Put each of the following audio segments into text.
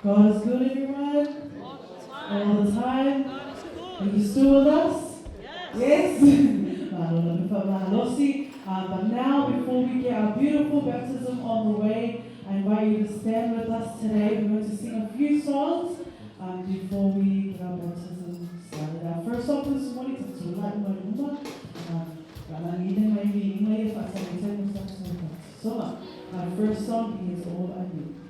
God is good, everyone. All the time. Are you still with us? Yes. But now, before we get our beautiful baptism on the way, I invite you to stand with us today. We're going to sing a few songs before we get our baptism started. Our first song this morning is so our first song is All I Need.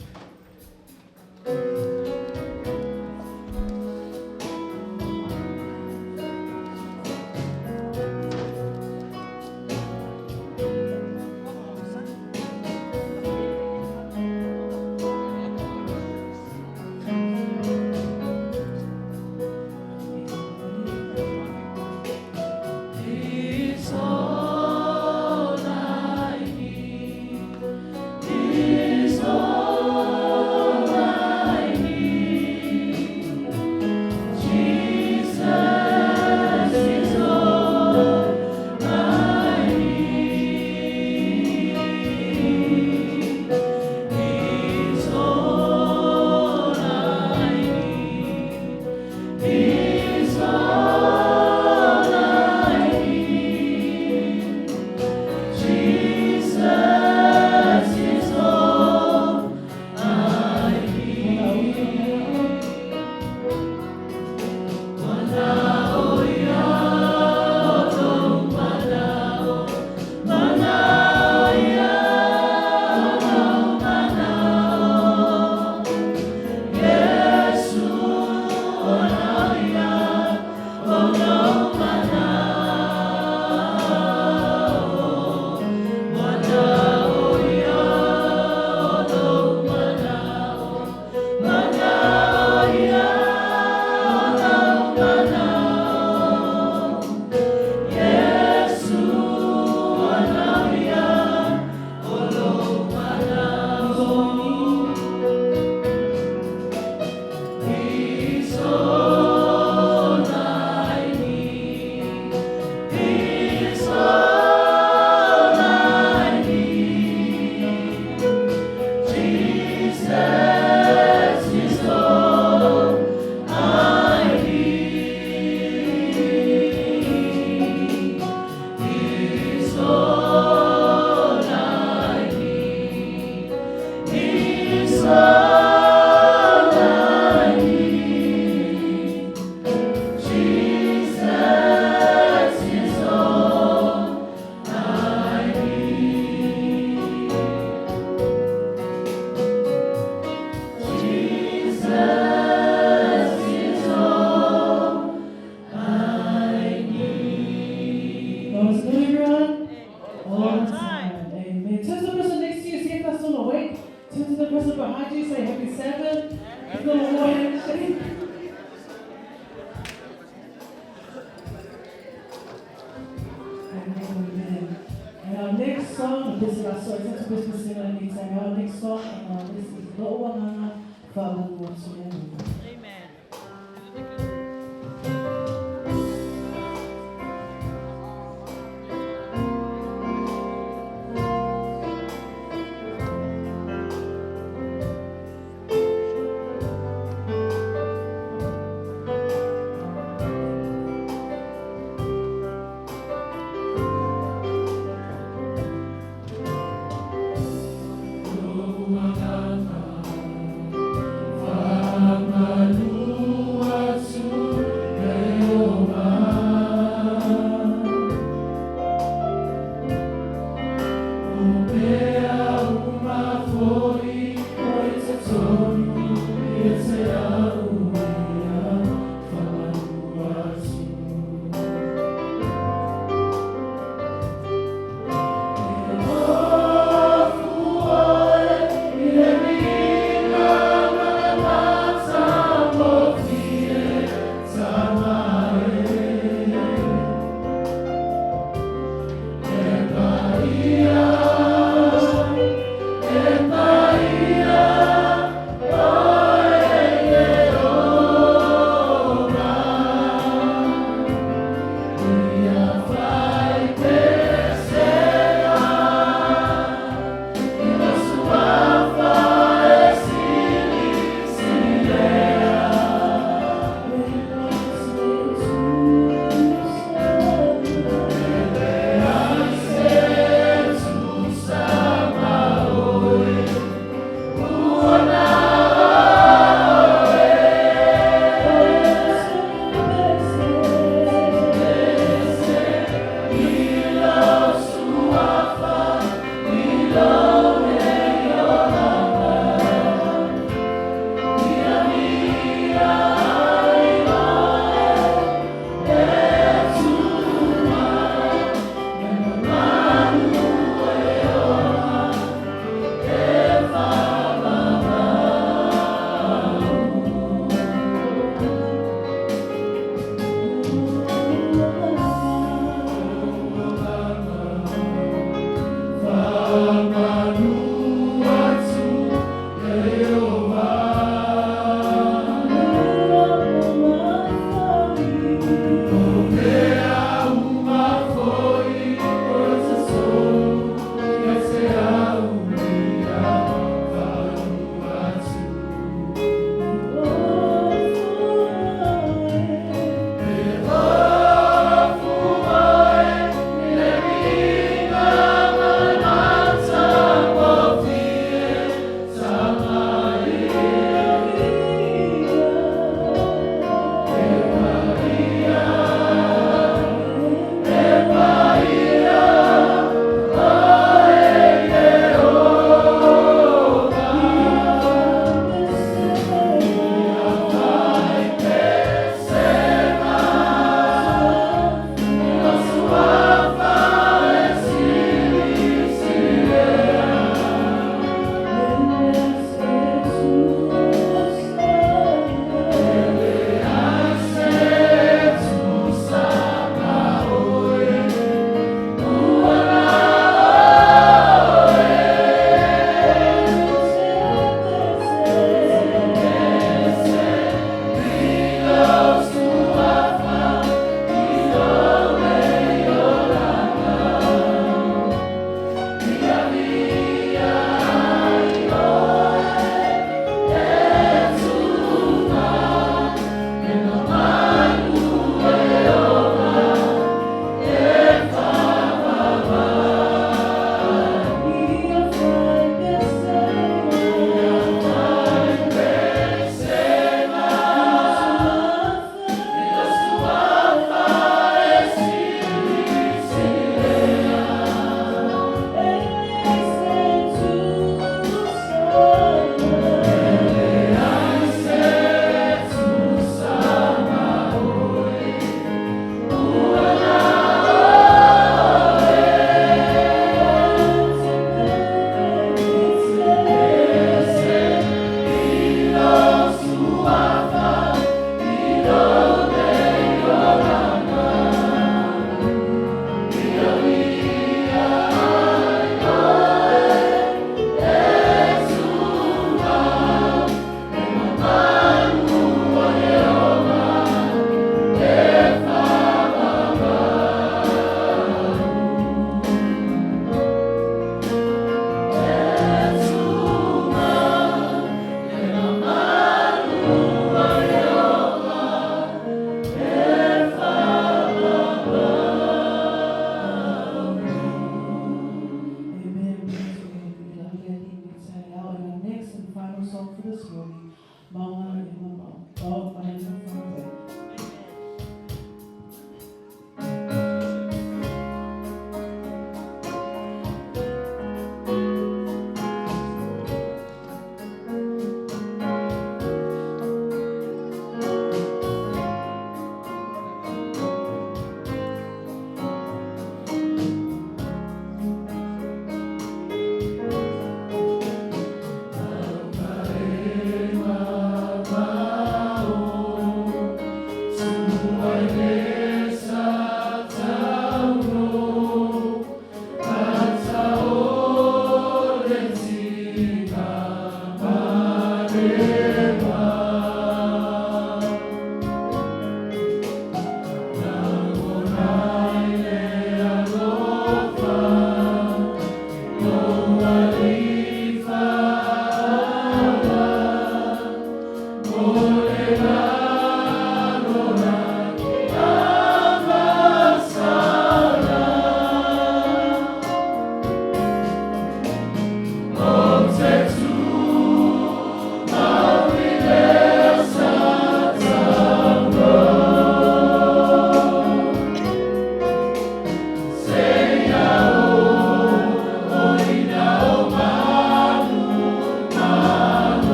Mama.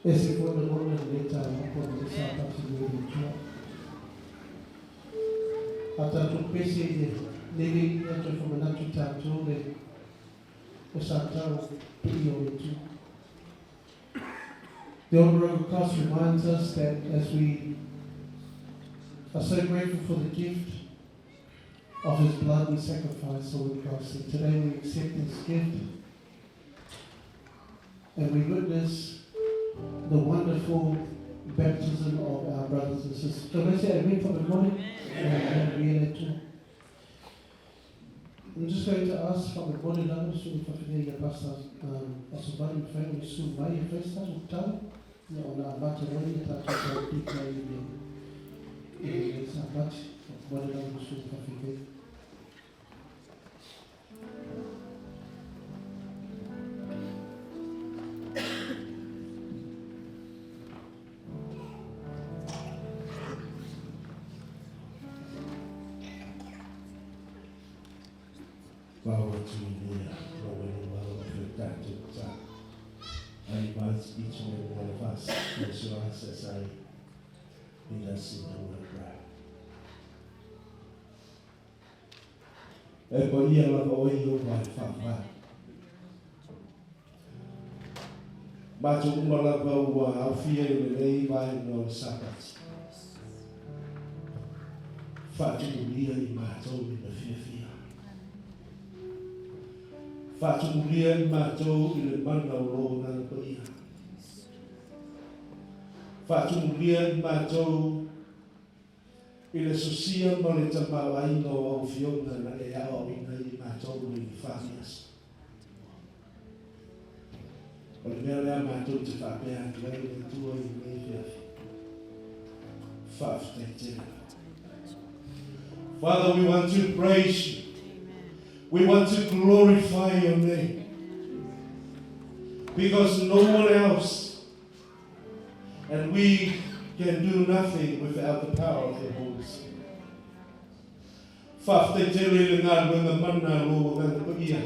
Esse foi o nome da letra por essa parte do dia. Ata tu pese nele ya tu fomana tu tato le osata pio tu. The Honorable Cross reminds us that as we are so grateful for the gift of His blood and sacrifice on the cross, and today we accept this gift and we witness the wonderful baptism of our brothers and sisters. So let's say amen for the morning. I'm just going to ask from the morning level, so if I can hear Pastor Sauvao family soon, my first time of time, on our matrimony, that I declare in a much of morning level soon, if I can hear. Wawa tuinia, wawa ni wawa fletatu ta. Ai mas ichi me mwana fas, Yesu asesai, ina sinua kra. E po ia lava o io vai fafa. Macho uma lava ua aufia i le rei vai no sapat. Fatu mulia i mato i na fia. Fatu mulia i mato i le mana o lo na pa ia. Fatu mulia i mato i le sosia ma le tamawai no au fiona na e ao ina i mato i famias. O le mea lea mato te whapea tuai le tua i mei fiafi. Whafteitera. Father, we want to praise you. We want to glorify your name. Because no one else, and we can do nothing without the power of the Holy Spirit. Whafteitera le ngā runga mana lo ngā paia.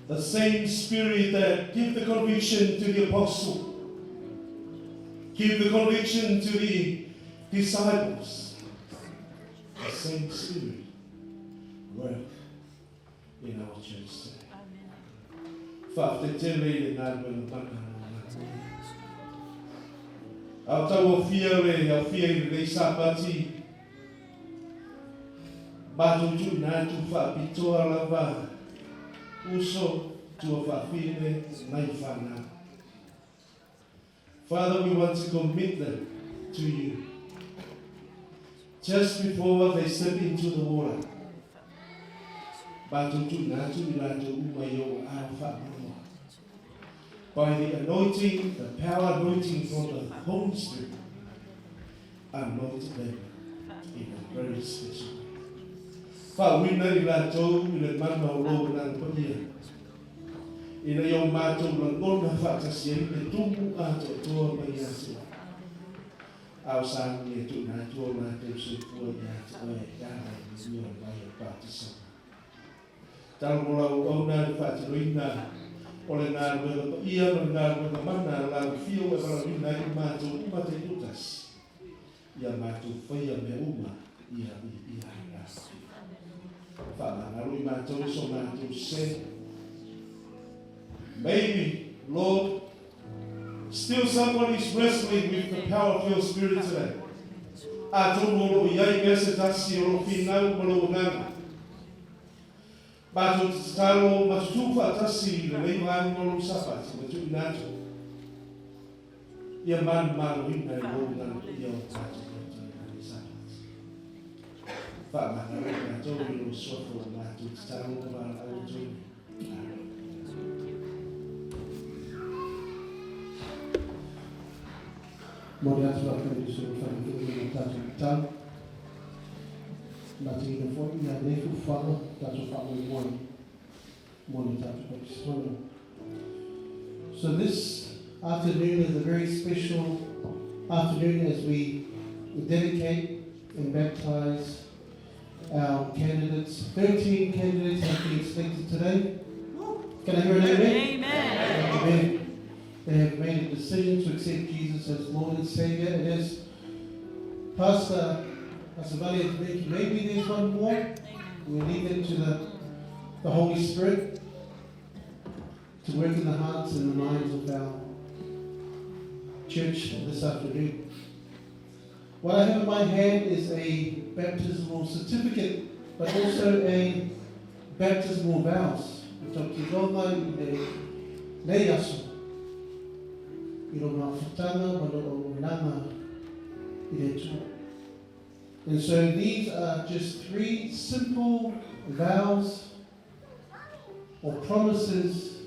The same Spirit that gave the conviction to the apostle, gave the conviction to the disciples, the same Spirit work in our church today. Father, tell me that when the I'll tell you, I'll fear the Sabbath. Batu tu na tu fa pitoa lava. Uso tua whawhine mai whana. Father, we want to commit them to you. Just before they step into the water. By the anointing, the power anointing from the Holy Spirit, anoint them in a very special way. Father, we know that Joe will let man know Lord and Padia. In a young matter, when God has fought us, the two out of two mayas. Our son, we took that two matters to poor that way, down in your by a partisan. Talmula, Ona, Fatirina, Olena, with the ear and now with the manna, like feel ever in that matter, Mateutas. Yamatu, Fire, Meuma, Yah. Father, I want to say, maybe, Lord, still someone is wrestling with the power of your Spirit today. I don't know what I guess that's your final. But to tell much too fantasy, the way I'm going to suffer, but you natural. Your man, we know your Father, I told you so for that to stand over our dream. Moderato la commissione di Tato ma ti informi da lei fu fatto Tato fatto il buon Tato. So this afternoon is a very special afternoon as we dedicate and baptize our candidates. 13 candidates have been selected today. Can I hear an amen? Amen. They have made a decision to accept Jesus as Lord and Savior. And as Pastor Sauvao is making, maybe there's one more. We'll leave it to the Holy Spirit to work in the hearts and the minds of our church this afternoon. What I have in my hand is a baptismal certificate, but also a baptismal vows. And so these are just 3 simple vows or promises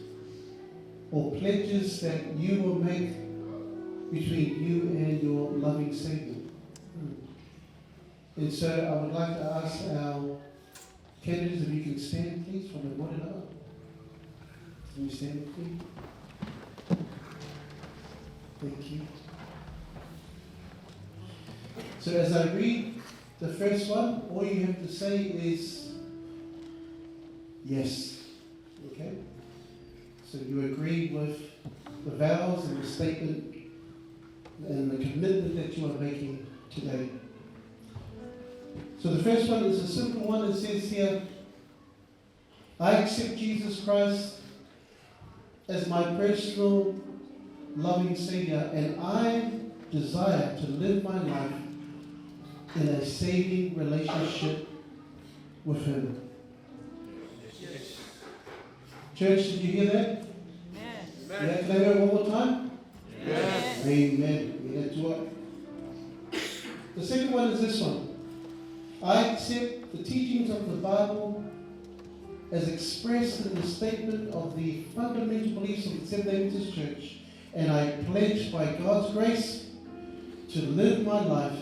or pledges that you will make between you and your loving Savior. And so I would like to ask our candidates if you can stand, please, from the morning up. Can you stand, please? Thank you. So as I read The first one, all you have to say is yes. Okay? So you agree with the vows and the statement and the commitment that you are making today. So the first one is a simple one. It says here, I accept Jesus Christ as my personal loving Savior, and I desire to live my life in a saving relationship with Him. Yes. Church, did you hear that? Amen. Yeah, can I hear it one more time? Yes. Amen. Yeah, do it. The second one is this one. I accept the teachings of the Bible as expressed in the statement of the fundamental beliefs of the Seventh-day Adventist Church, and I pledge by God's grace to live my life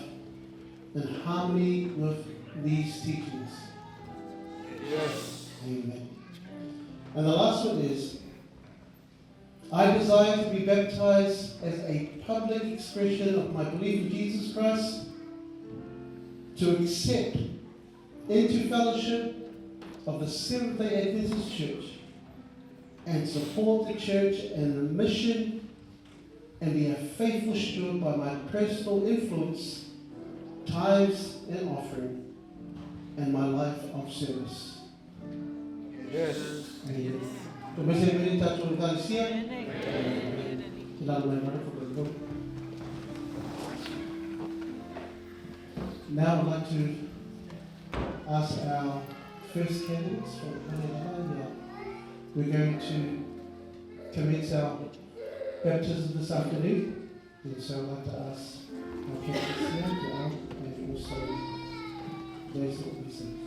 in harmony with these teachings. Yes. Amen. And the last one is, I desire to be baptized as a public expression of my belief in Jesus Christ, to accept into fellowship of the Seventh-day Adventist Church, and support the church and the mission, and be a faithful steward by my personal influence, tithes and offering, and my life of service. Yes. Amen. Comece a meditar sobre a Eucaristia. Now I'd like to ask our first candidates for VALAAU. We're going to commence our baptism this afternoon, and so I'd like to ask our candidates here and also those that will be saved.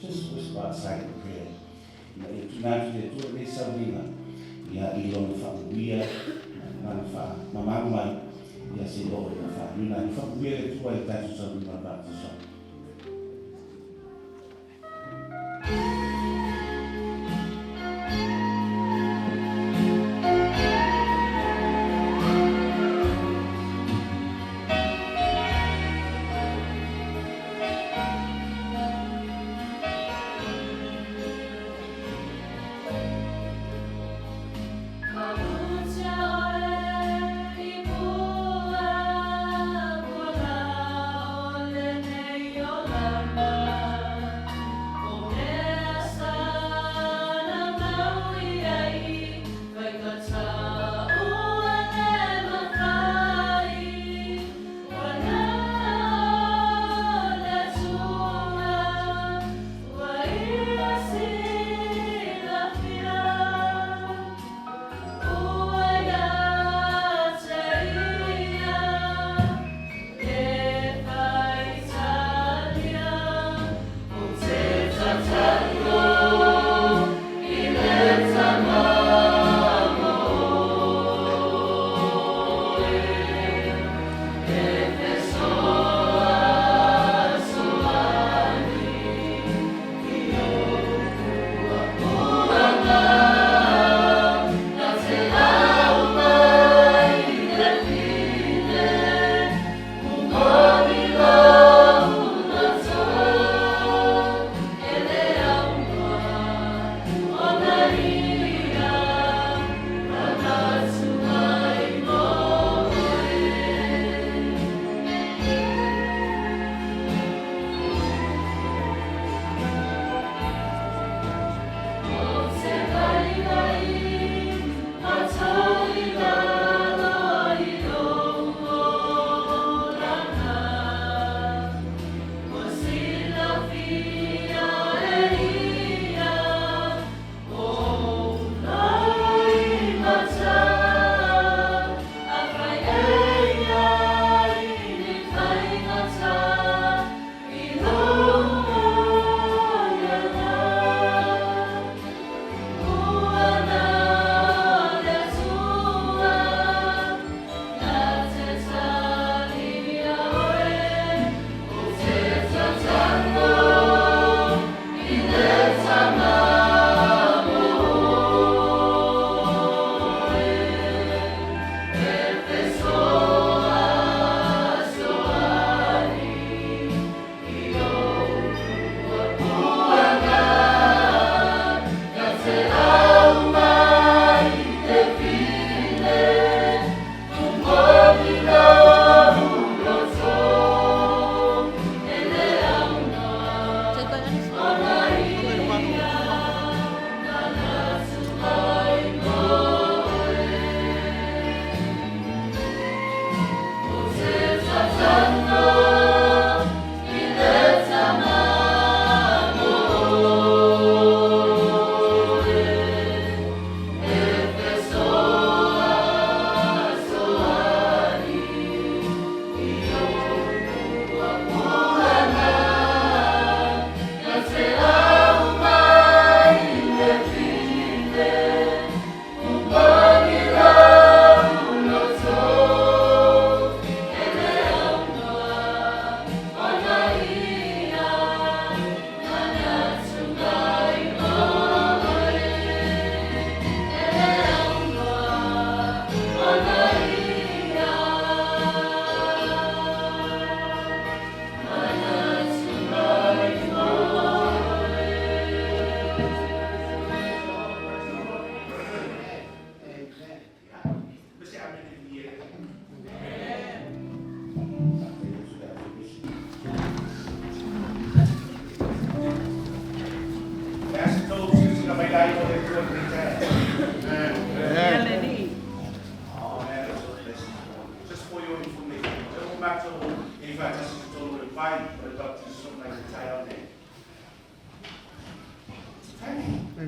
Just whisper a silent prayer. Tonight, the two days of the ya ilong fa uia na fa mama mai ya se lo na fa yuna fa uia le tua i tatu sa ni ba ta so Ibu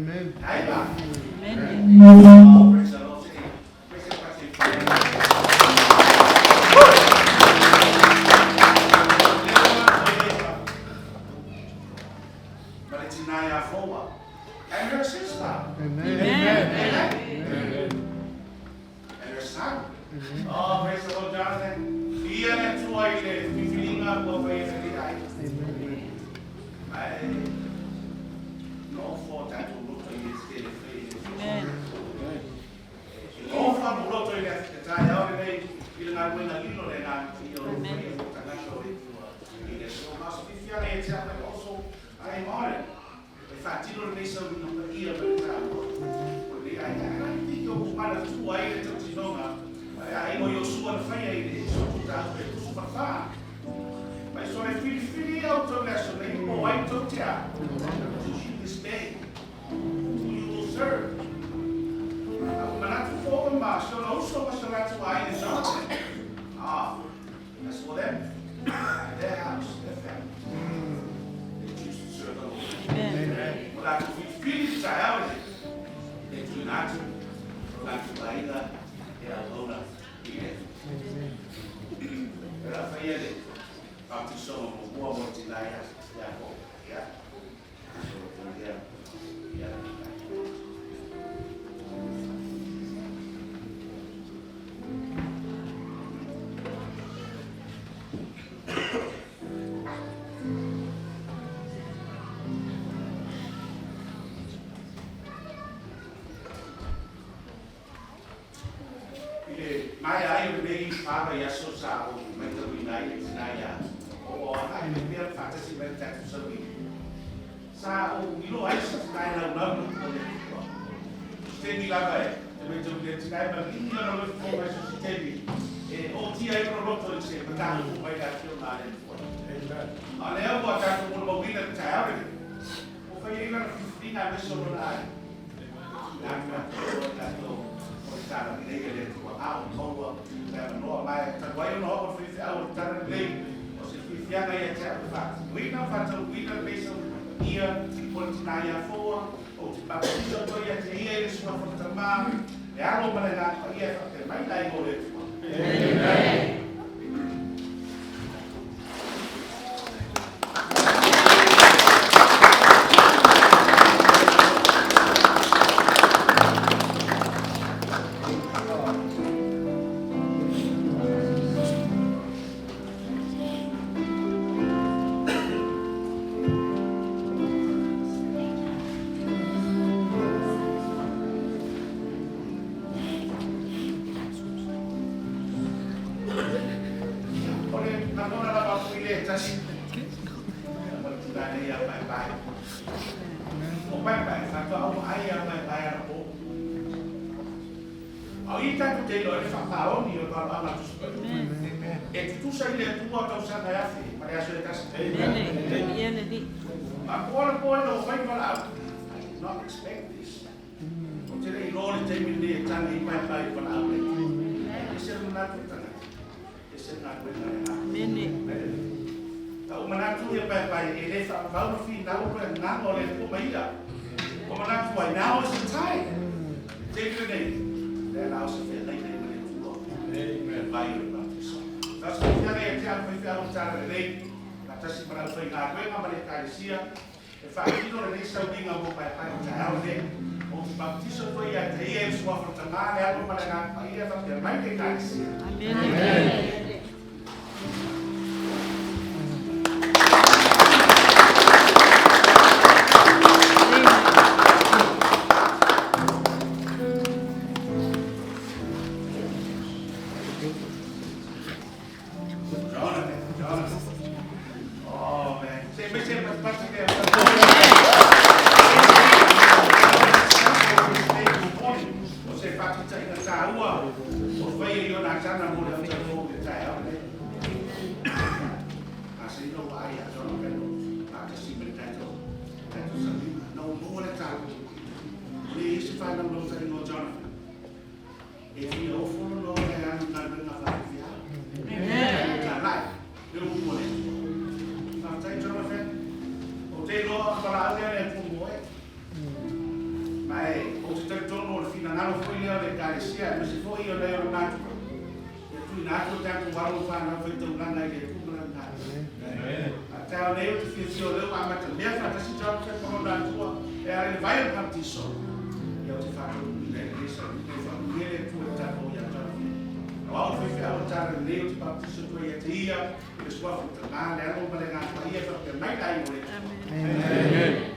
Amen. Amen. Oh, praise the Lord. Praise the Lord. But it's Naya Fowa and her sister. Amen. Amen. And her son. Oh, praise the Lord, Jonathan. Ian and Troy, we feeling up over here for the eye. I no for that to look to you still free. Oh, from the road to the time, every day, you know, when I little and I'm so much if you are also I am honored. If I didn't make some number here, but I think you're one of two I don't know. I know you're so unfair, so to super far. But so I feel out of lesson, they go white to tell. This day, you will serve. I'm not to form marshal, also was that's why it's not. That's for them. Their house, their family. They choose to serve the Lord. Amen. But if we feel it's a house, they do not. Like to buy that, they are alone. Rafael, after some war, what did I have? Yeah. My eye will be Father Sauvao, Minto Samoan or I may be a fantasy mental serving. Sauvao, you know, I just kind of stay like the Minto Samoan, but in your own form, I should tell you. OTA promoter say, but I don't wait at your line for. I never got that one, but we didn't tell you. For you, 15, I was so alive. I'm not sure that. Cara de lei como não vai trabalhar não por isso a cara de lei você fica aí até o fato we não faz o we não pensa ia continuar a for ou tipo a pessoa to ia ter eles não for tomar é algo para lá ia fazer mais daí boleto. Amém. Not expect this. Today, Lord, take me there, tell me my life for now. This is not with us. This is not with us. Kau menatu ya pai ele fa kau fi now ko na oleh ko maila. Kau menatu why now is the time. Take the day. Then I'll say that they will go. Amen. By your baptism. That's what we are here to ficar usar lei. Atas para foi na coisa americana. Fakir orang ini sauding abu pai cahaya deh. Untuk baptiso tu ya dia semua pertama ya tu pada nak ia tapi main dikasih. Amin. sia ma se fo io lei o na tu na tu ta tu walo fa na fe tu langa ke tu na na ta lei o ti fio le wa ma te me fa ta si ta ko na tu e ale vai al partiso io ti fa le sa ti fa le tu ta ko ya ta wa fe fe al ta le ti partiso tu ya ti ia e sua fa na le o ma le na pa ia fa ke mai dai mo amen.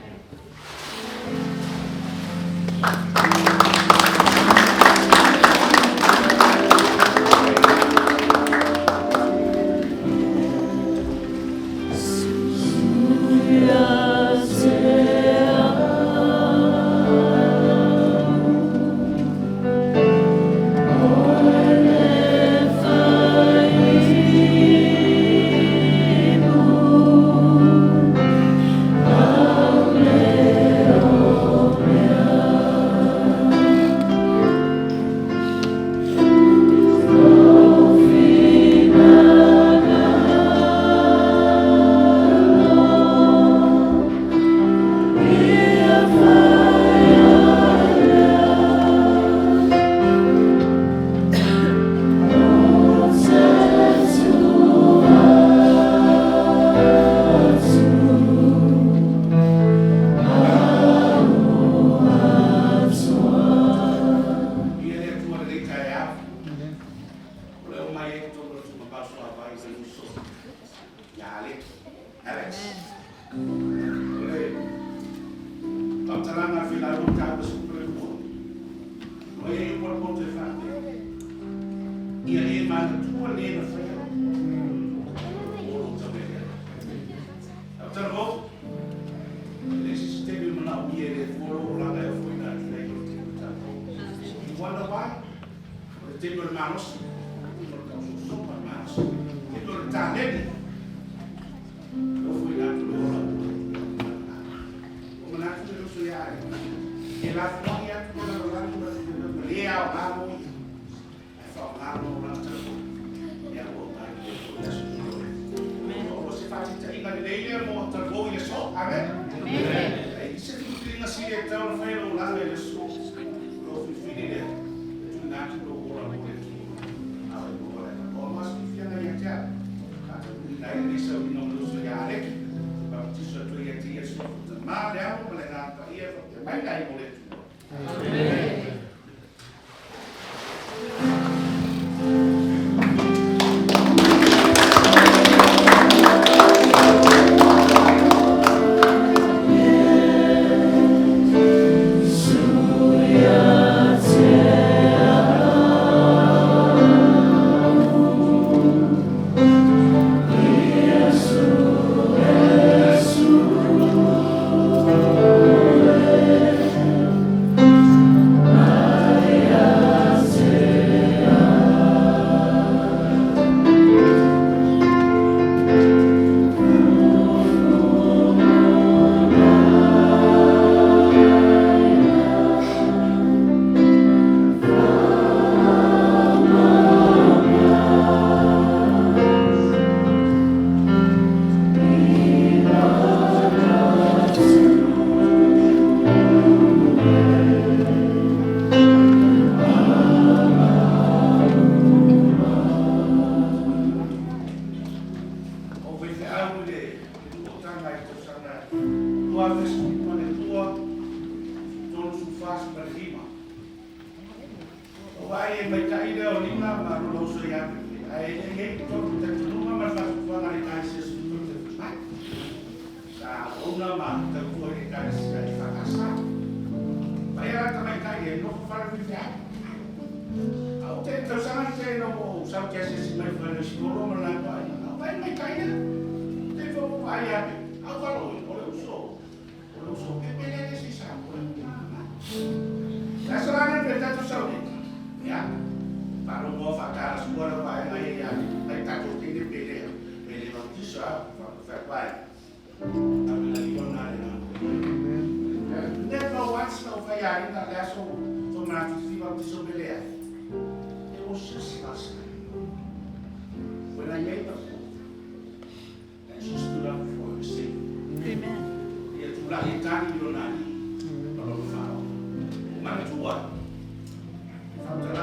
Amen.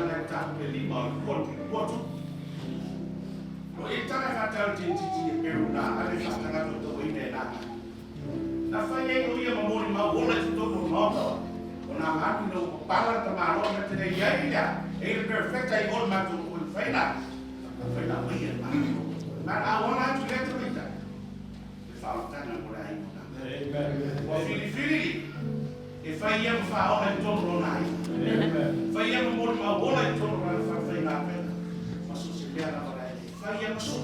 le lima o kotu. O e tanga whatau te titi e peru nā, ale whatanga to tō i ne nā. Na whai e o ia mamori ma ola te tō mātawa. O nā mātu no pala ta māroa na te rei ai ia. E le perfecta i ol mātu o i whaina. Whaina mai e mātu. Nā awana atu le te rita. E whaotana mo rai mo nā. O whiri e whai ia mo whaona i tōno o nai. Whai ia mo mori ma ola i tōno o nai whaina pēna. Maso se pēna o nai. Whai ia mo so.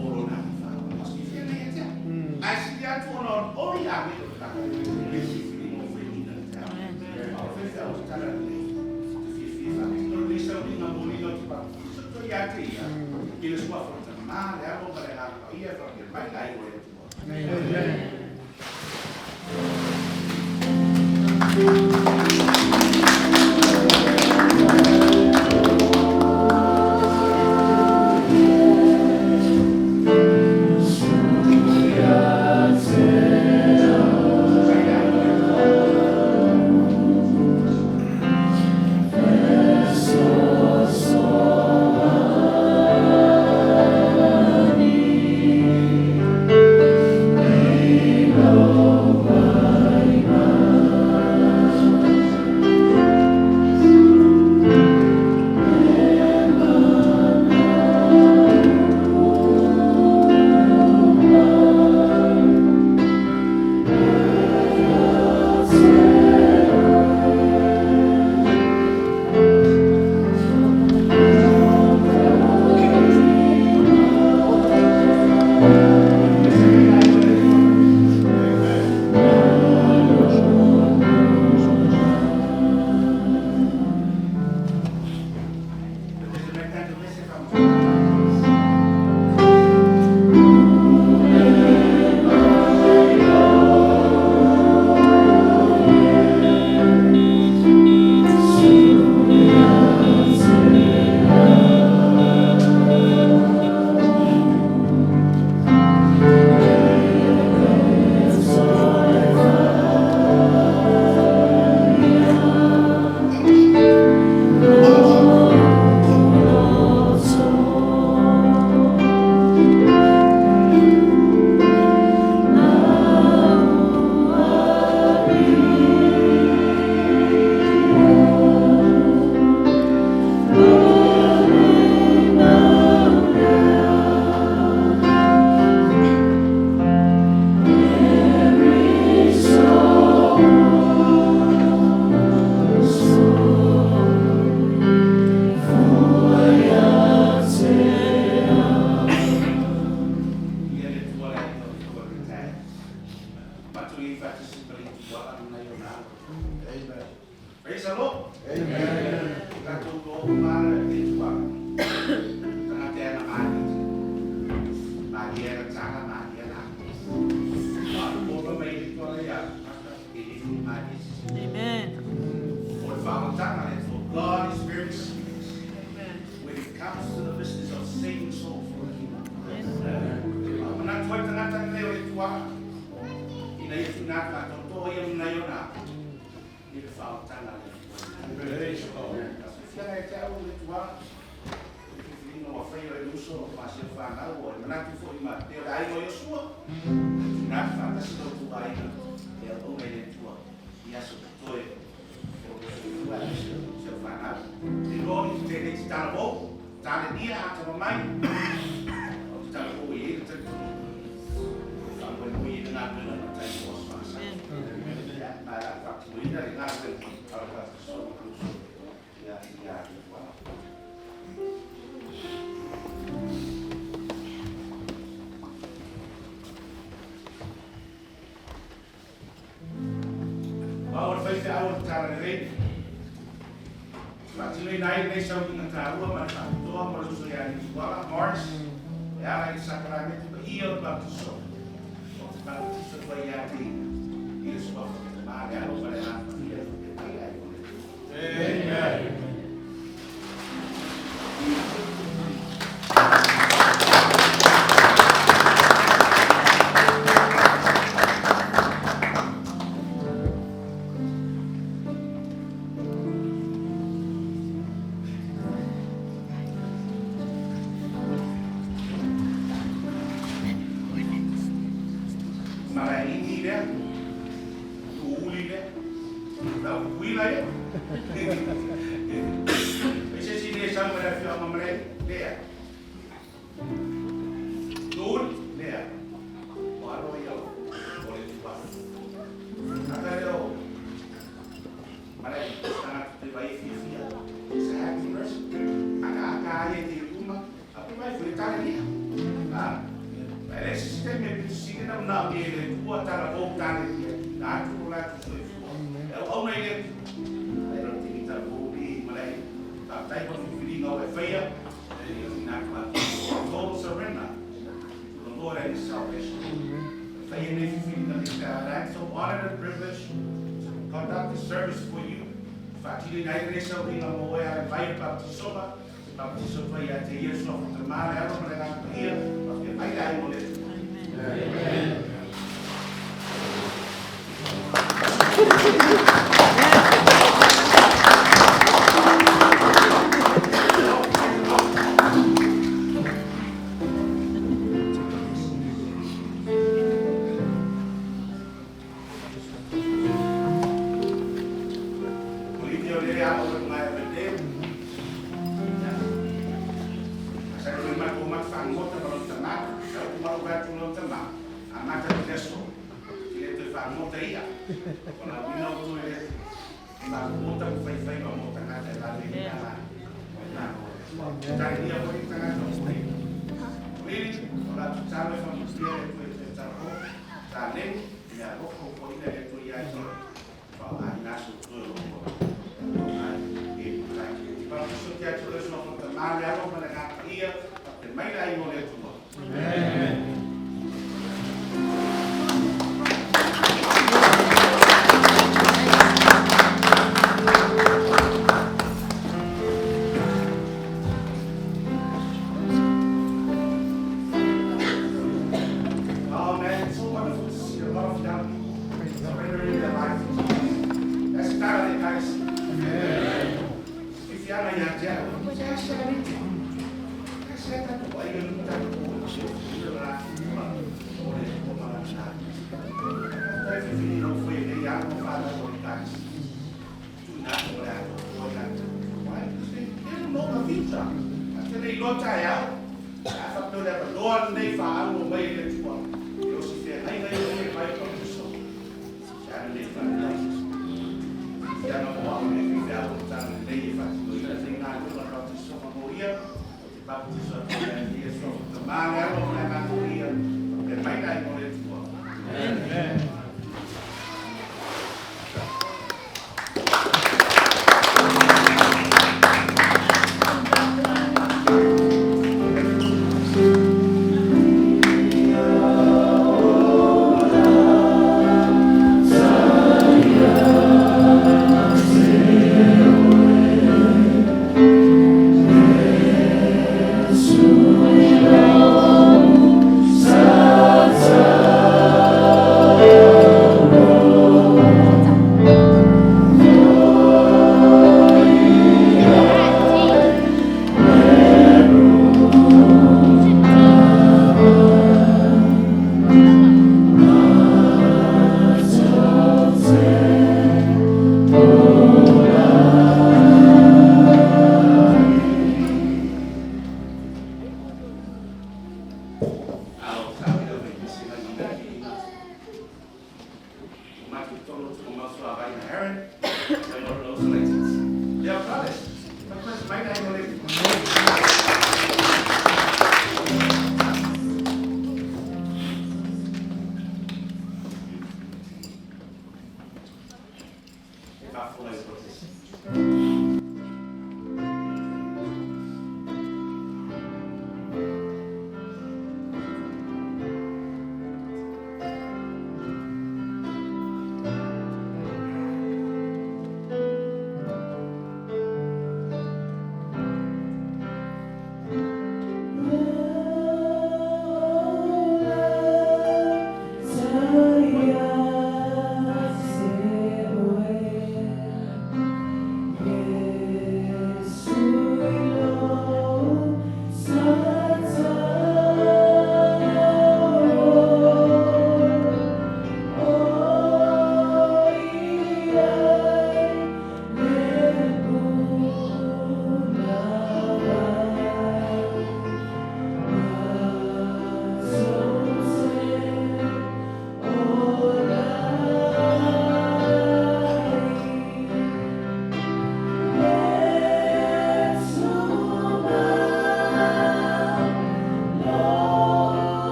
Oro nai whaona. Maso i whina e tea. Ai si ia tōna o ori a me o taka. E whiri mo whiri na tea. O whiwhia o tala ni. Whiwhia. No le sau ni ngā mori no te pāpu. So ia te ia. I le sua whota. Mā le amo pare hā. Ia whaka mai nai o e tua. Praise the Lord. Amen. Katu ko mara ni tuwa. Tanga te na mani. Mani era tanga mani era. Ko ko mai ko le ya. Ini mani. Amen. For Father tanga and for God is very serious. Amen. When it comes to the business of saving souls for the kingdom. Amen. Mana tuwa tanga tanga le tuwa. Ina yetu na ka to ya mna yona. Ni Father tanga. Fianga e te au le tua, e whiwhirino wa whaia e uso o whasia whanau o e manatu fo i ma te o ai o Iosua. Nā whakasi no tua aina, e au o mei le tua, i aso te toe, o te whiwhua e se whanau. Te roi te ne te tana o, tāne nia a tama mai, o te tana o i e te tunu. Whanau e mui i ngā puna na tai o wasa. Nā a whakimuina i ngā puna, para so ya Awal faith awal cara ni. Macam naik ni sahaja kita tahu macam tu apa maksud yang ini. Wala Mars, ya ini sakrament itu ia baptiso. Baptiso bayar di Yesus Kristus. Mari aku pada nama dia. Amen. sa mo na fiya mamre there. Good there. Walo yo. Ore tuwa. Akaleo. Mare sana te vai fiya. Sa happiness. Aka ye te uma. Api vai fritare dia. Ah. Ele sistema de signa na ele tua tala voltar dia. Na tu lá tu foi. É o homem ele. Ele não tem que bodi, malai. Tá tá com o filho não é feia. Ele não vai. Total surrender. The Lord and His salvation. Feia nem filho não tem que so honor and privilege to conduct the service for you. Fatili na igreja o ringa mo é vai baptisoma. Baptismo foi a te years of the man era para lá ia, porque vai dar o leite. Amen.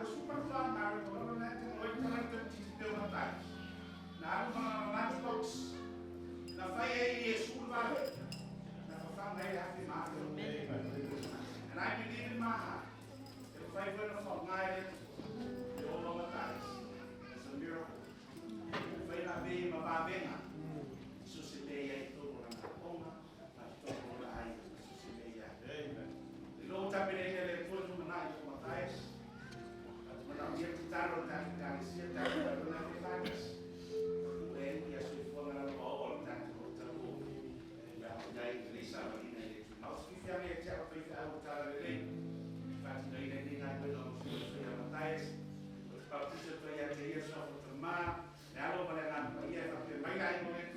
Ako super fun, mari ko natin, wait ka lang ito, titigaw na tayo. Na ano mga lunchbox, na faya school na kafang na happy mahal. And I believe in my heart, if I were to forget it, the whole of the it's a miracle. If I not be mababenga, susibeya ito ko na konga, at ito ko na ay susibeya. Ilo tabi na yung po ito na ito matayas. At matanggiyak kita ron tayo kanisya tayo na ito na kitagis. When yes, we fall out of all that to go. And dahil Lisa magina ito. Now, if you have a chat, if you have a chat, Fast na hindi nga ito ng susunod na matayas. Pagkisip ko yan kaya sa utama. Lalo pala nga pag-iya. May lahat mo rin.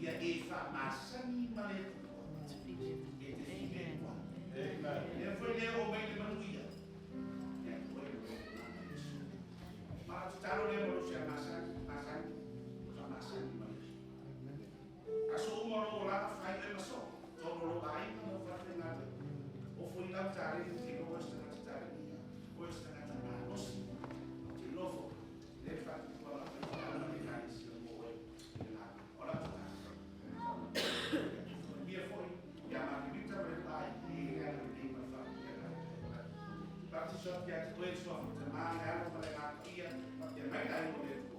ia e whamasani male e te whine kua. E foi leo o mai le manuia. E foi leo o mai le su. Ma tu taro leo o se masani whamasani male. Aso umoro o lana whai le maso. Toro lo ai no whare ngate. O foi na tare te no wasta na tare ia. O esta na tare nosi. Te lofo. Le whai kua la whai na le kai si mo e. Ora tu Mia foi, e a Margarita vai lá e ela tem uma família. Parte só que a tua sua semana ela vai levar aqui, porque vai dar um momento.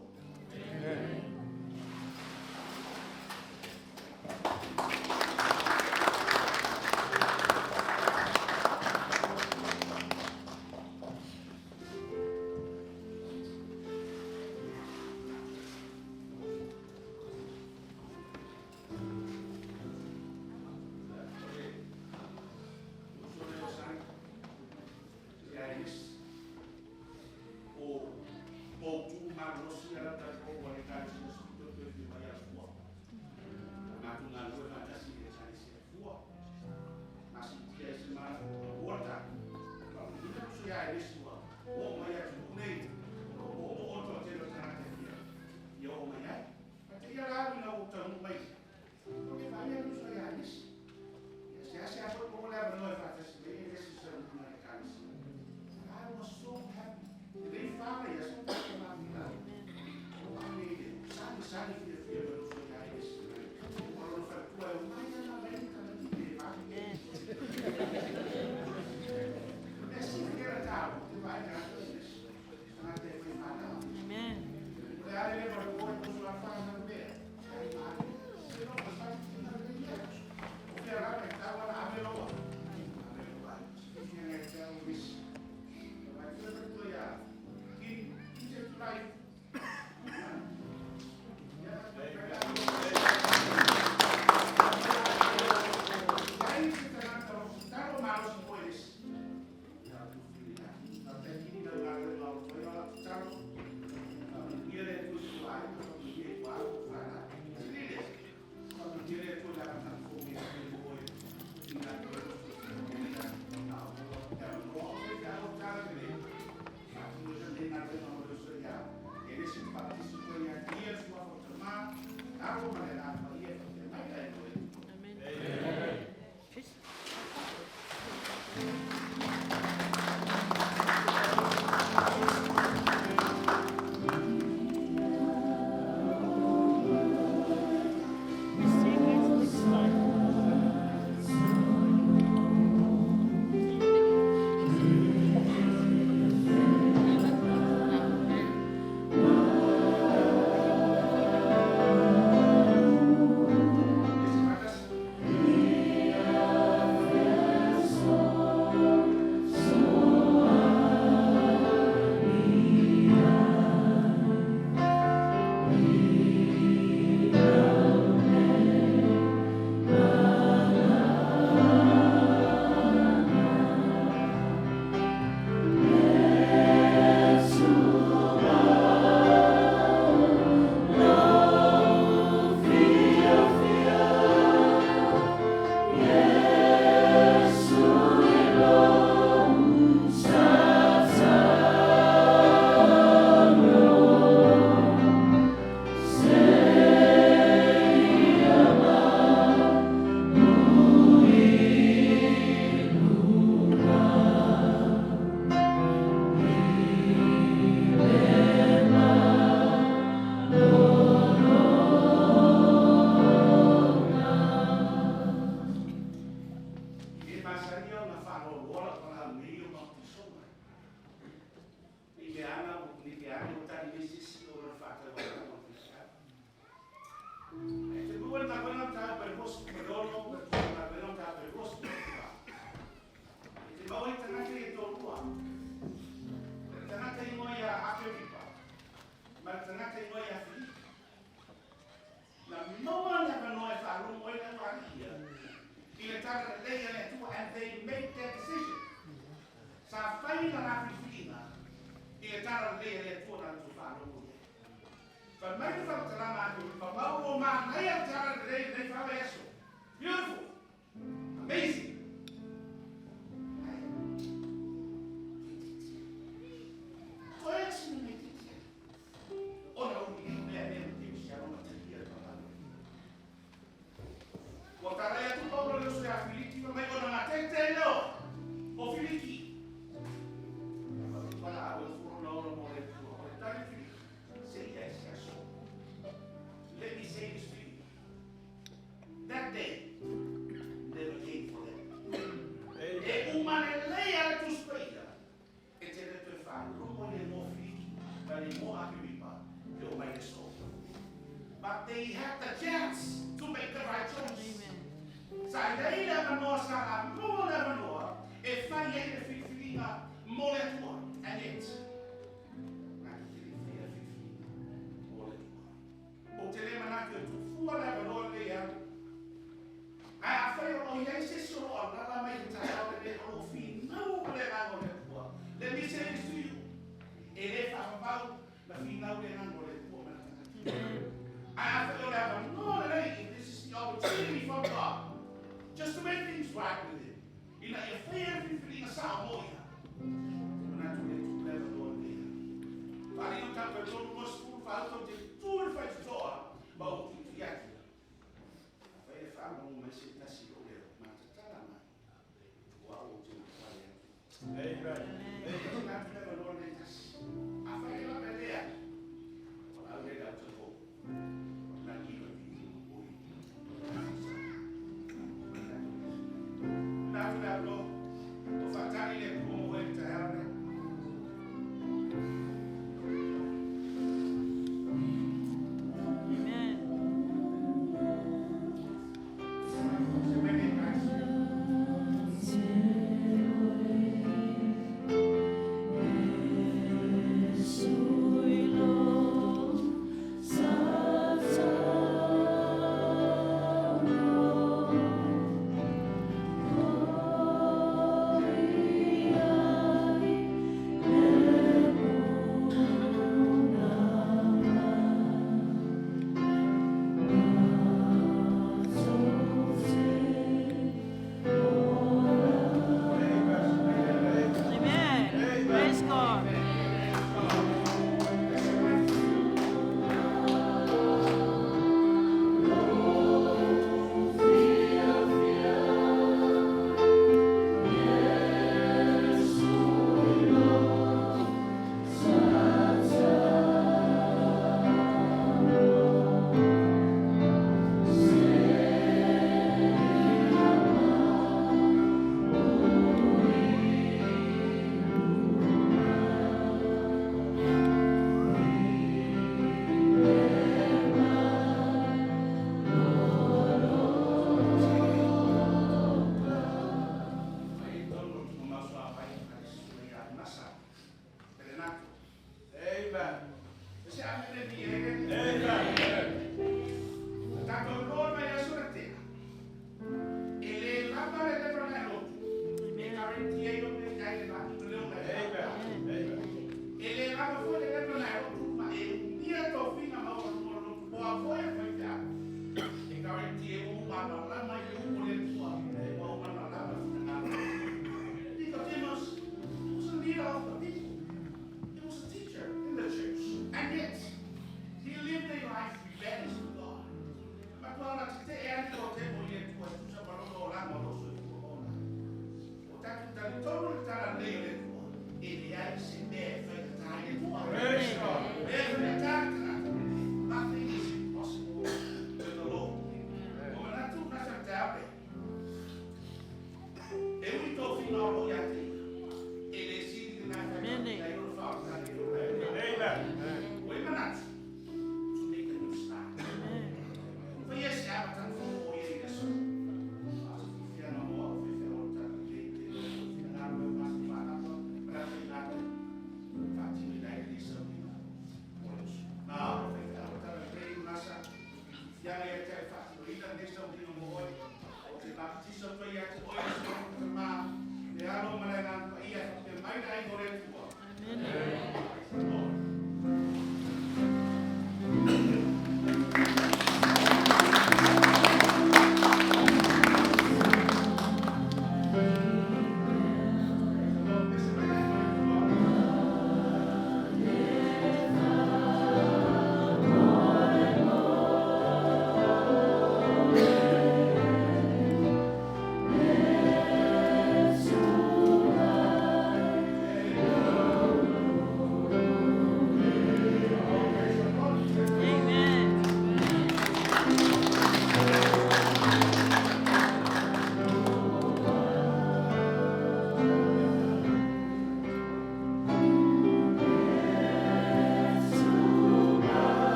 But maybe from the Lama, from our man, I am telling but they had the chance to make the right choice. So they never know, so no never know if I get a 50 more than one, and yet. Let me say this to you. If I'm about the female, I have to have no, this is the opportunity from God just to make things right with Him. You know, if they have been a Sauvao-O, we're not too clever, Lord. But you can't go to the school for out to do it for the door, but to get it. If I'm going to say that's it,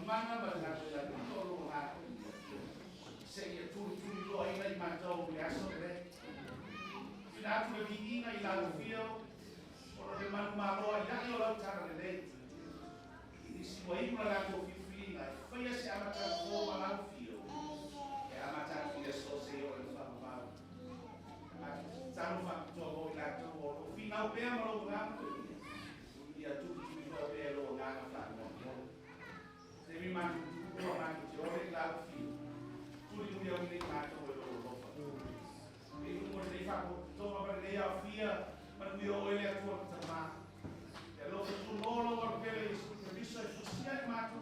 mana ba na ko ya to lo ha se ye tu lo ai mai ma to ya so re na tu ki ina ila fio ora de man ma lo ya yo la ta le isi wa ina la ko fi na fa ya se ama ta ko ma la fio e ama ta fio so se yo le fa ma Saru fa to ho ila to ho final pe ma lo na ia tu lo pe lo na fa no se mi man tu lo na ki o ila fi tu li dia ni ma to lo fa e tu mo dei fa to ma per lei a fia ma mi o ele tu ta ma e lo tu lo lo per le servizio sociale ma tu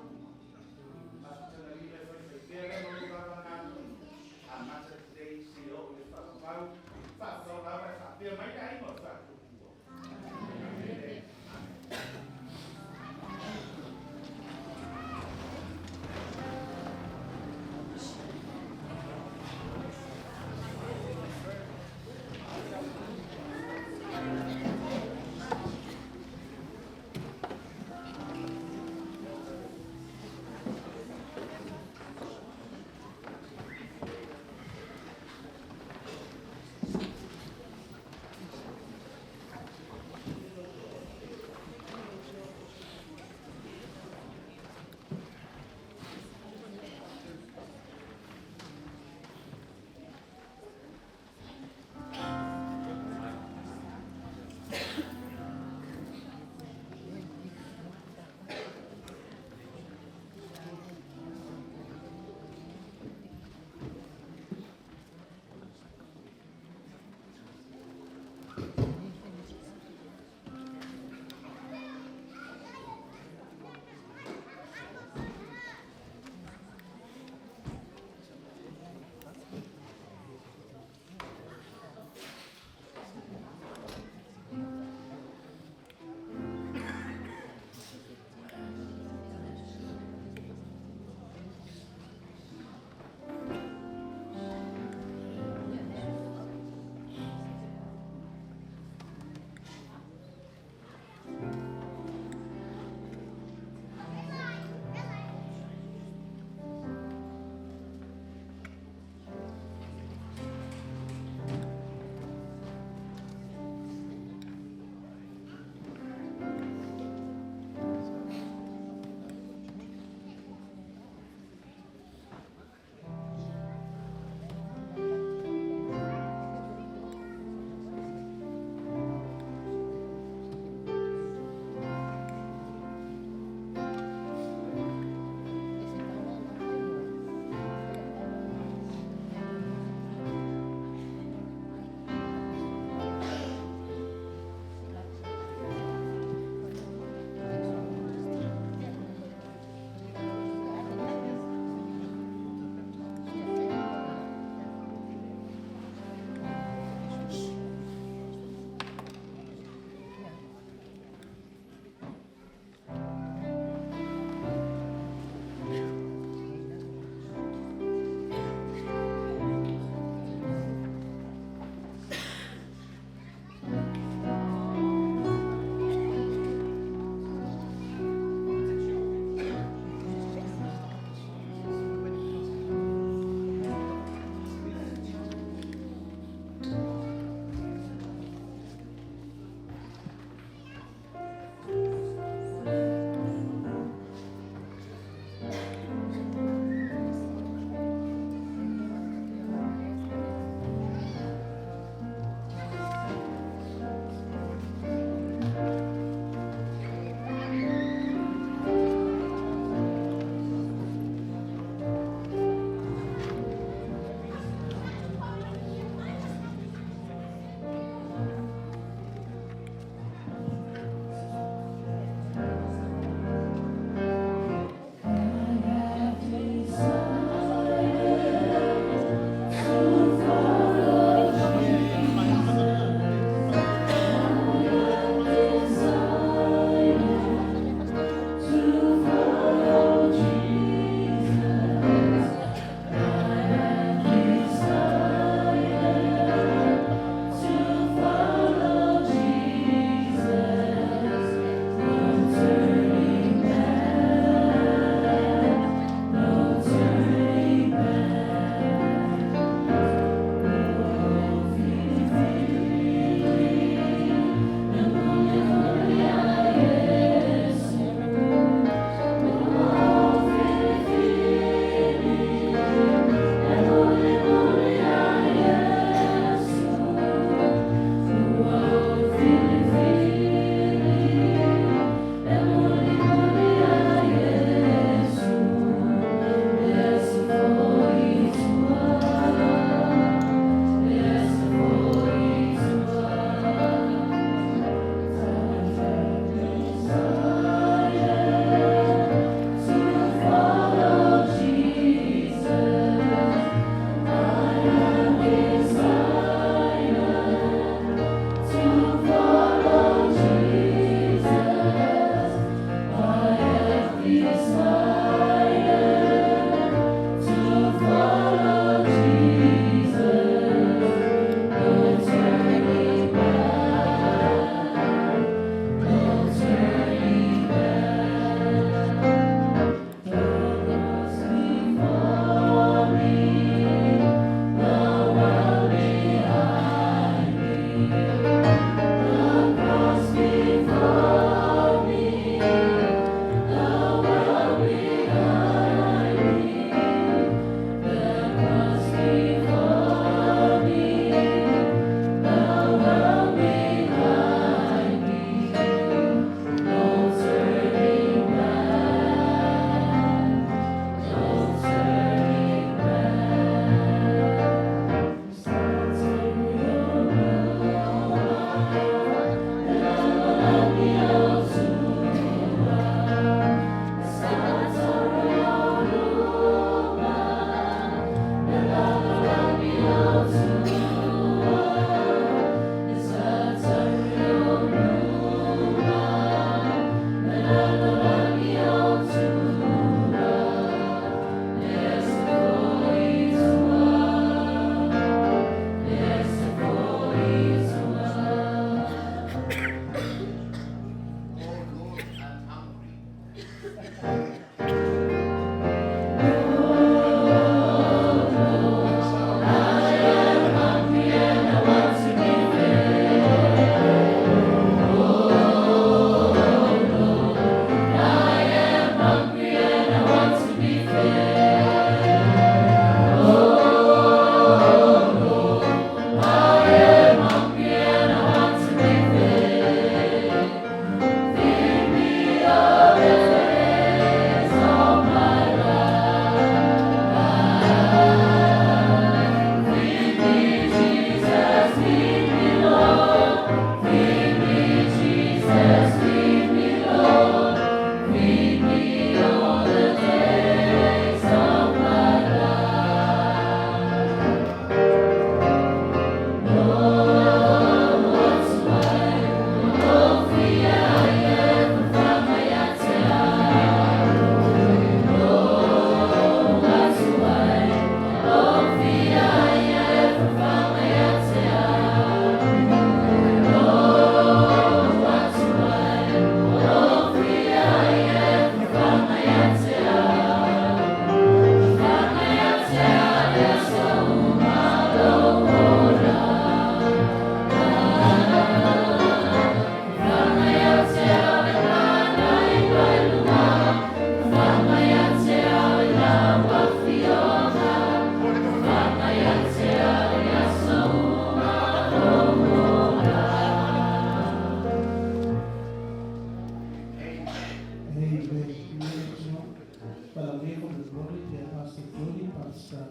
for the glory, they Pastor Jordy, Pastor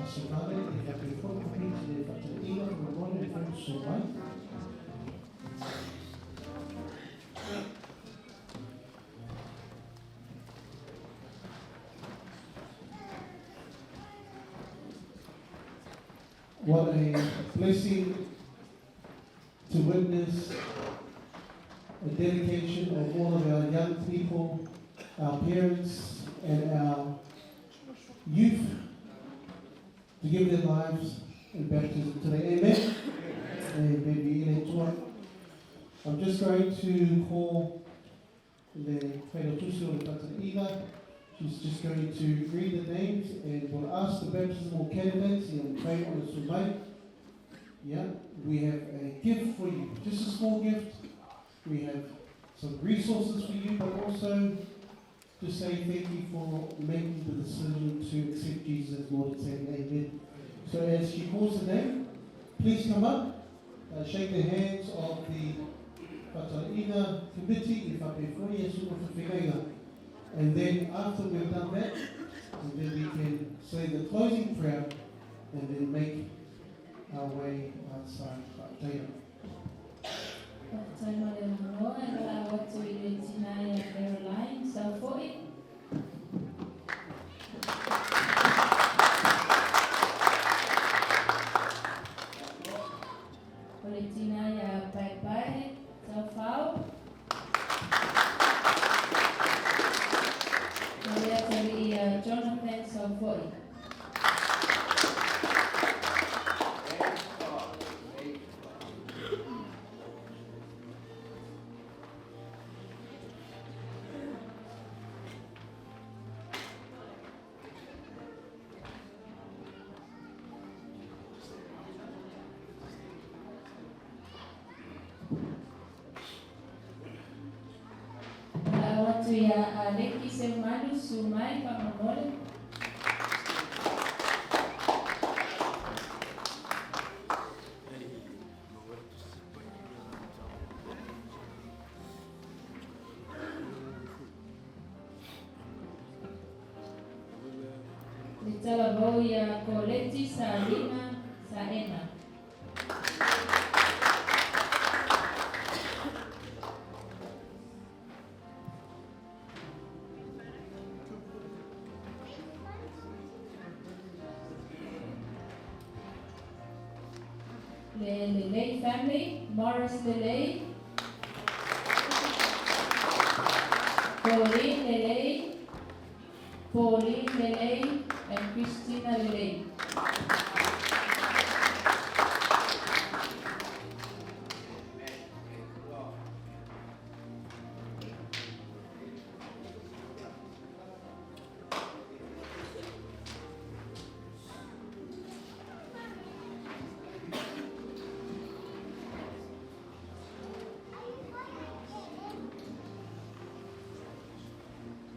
Sauvao, e ka pe fo ka piti le whataila for the glory, and friends so mai. What a blessing to witness a dedication of all of our young people, our parents, and our youth to give their lives in baptism today. Amen? Amen. I'm just going to call the Whaino Tusi o le Pataiga. She's just going to read the names and will ask the baptismal candidates and pray on the Sauvao. Yeah, we have a gift for you, just a small gift. We have some resources for you, but also to say thank you for making the decision to accept Jesus as Lord and Savior. Amen. So as she calls the name, please come up, shake the hands of the Pataiga committee, and then after we've done that, and then we can say the closing prayer and then make our way outside. Jonathan Sauvao. Watu ya Leki Semanu Sumai Pamamole. Litala ya Koleti Salima Saena. The Lele family, Morris Lele, Pauline Lele, Pauline Lele, and Christina Lele.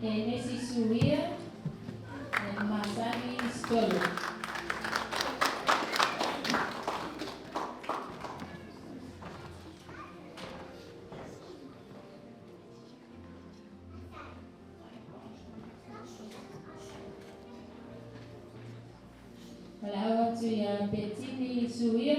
Nesi Suria and Masani Stolo. Wala watu ya Betini Suria.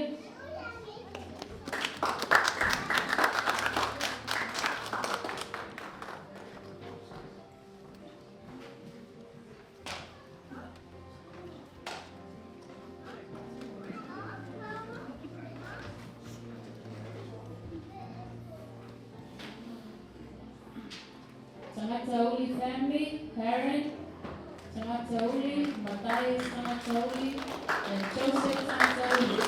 Tangatauli family, Karen, Tangatauli, Matthias Tangatauli, and Joseph Tangatauli.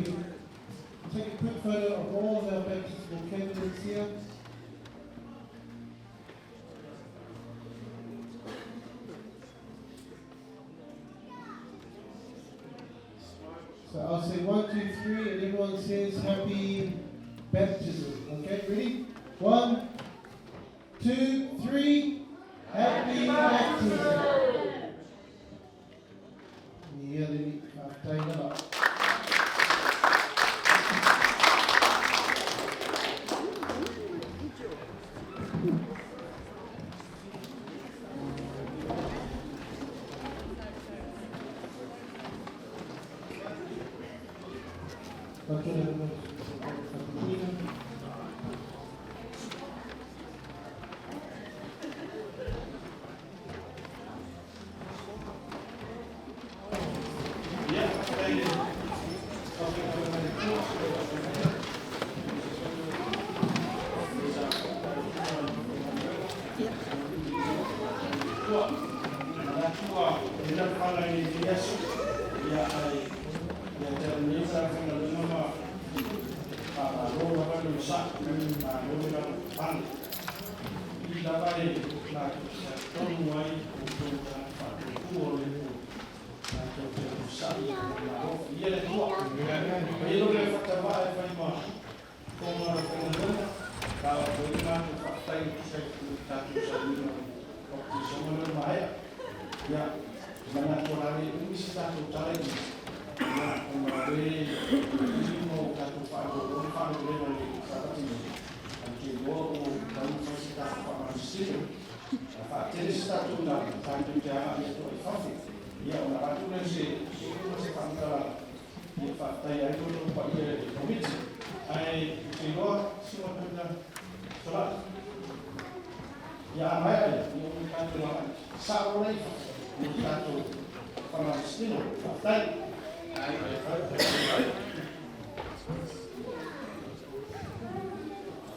you. Take a quick photo of all of our baptismal candidates here. So I'll say 1, 2, 3, and everyone says happy baptism. Okay, ready? 1, 2, 3. Happy baptism. Yeah, let me tie it up.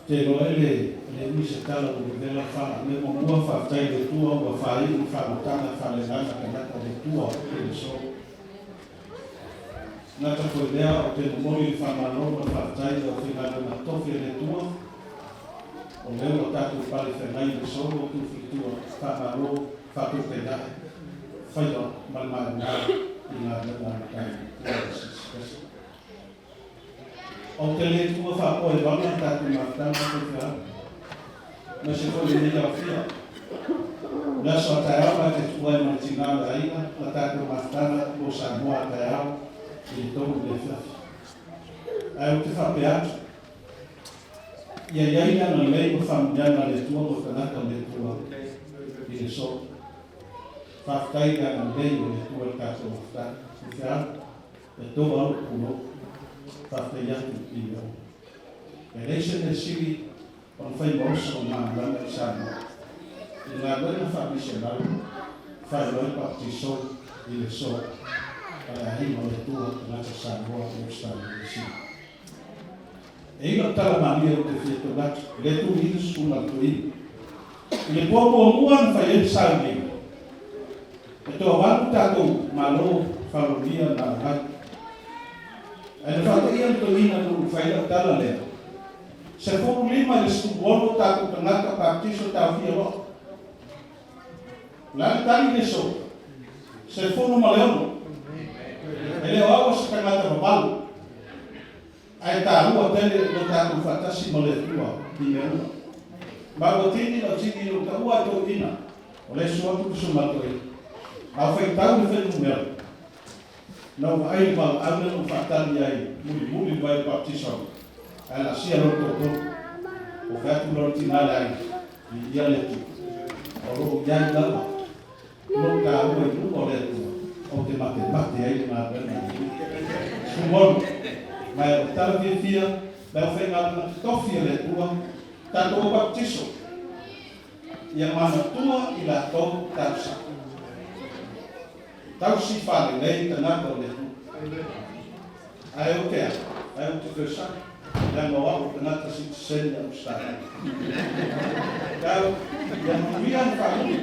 Te loele le misa tala o vela fa me mo mua fa tai de tua o fa i fa matana fa le nana ka de tua e so na ta ko dea o te mo i fa malo fa tai o fina na tofi le tua o le o tatu pa le fa nai de so o tu fitua fa malo fa tu te dai fa yo mal mal na ina na kai o te le tua fa o e vana tatu matana ko fa ma se foi ni la fia la so taia te tua ma tina la ina la tatu matana ko sa moa taia i to le fa ai o te fa peat ia ia na le ko fa na le tua ko na ka le tua i so fa tai ka na le tua ka so fa fa e to va ko Tata yatu iyo. Elation e siri on fai boso na lana sana. Ina lana fa missional fa loi partiso ile so. Para hi mo le tua na sa boa mo sta ni si. E io tala mania o te fieto gat. Le tu i su la tu i. Le pomo muan fa el salve. E to va ta ko malo fa lo dia na gat. E le whaka ia to ina tu whaila tala lea. Se fōru lima le stubono tāku tangaka baptiso tau fia roa. Lani tani le so. Se fōru maleono. E leo awa se tangata mabalu. Ai tā rua tele no tāku whatasi mo le tua di me ua. Mago tini no tini no ka ua to ina. O le suatu kusu matoi. Au whai tau le whenu mea. Não vai mal abrir fatali aí muito vai baptizar ela se ela o gato não tinha aí e ia levar o já lá não cá o não pode o te mate aí na perna bom mas tá bem fia vai fazer na tofia le tua tá o baptizo e a mana tua e la to tá Tau si fale lei tanaka o le tu. Ai o kea, ai o te kesa, ia noa o tanaka si te seni au stara. Tau, ia manuia na whamu,